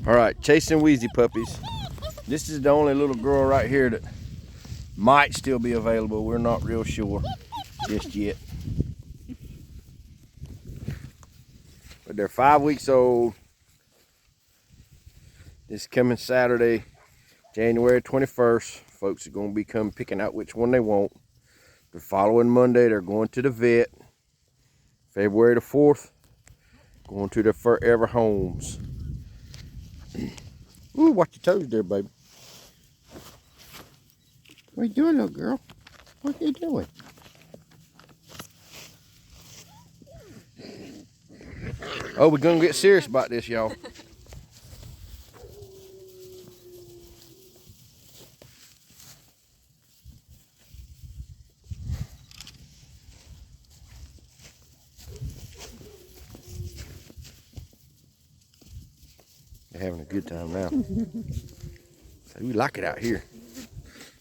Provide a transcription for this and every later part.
All right, chasing Wheezey puppies. This is the only little girl right here that might still be available. We're not real sure just yet. But they're 5 weeks old. This coming Saturday, January 21st, folks are going to be coming picking out which one they want. The following Monday, they're going to the vet. February the 4th, going to their forever homes. Ooh, watch your toes there, baby. What are you doing, little girl? What are you doing? Oh, we're going to get serious about this, y'all. They're having a good time now. We like it out here.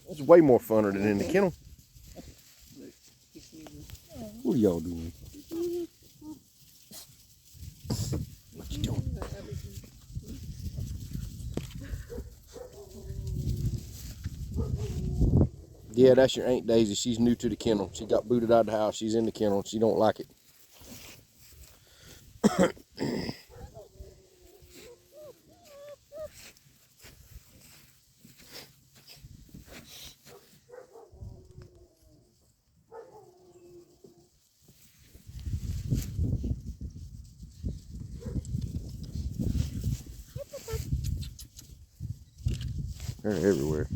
It's way more funner than in the kennel. What are y'all doing? What you doing? Yeah, that's your Aunt Daisy. She's new to the kennel. She got booted out of the house. She's in the kennel. She don't like it. They're everywhere.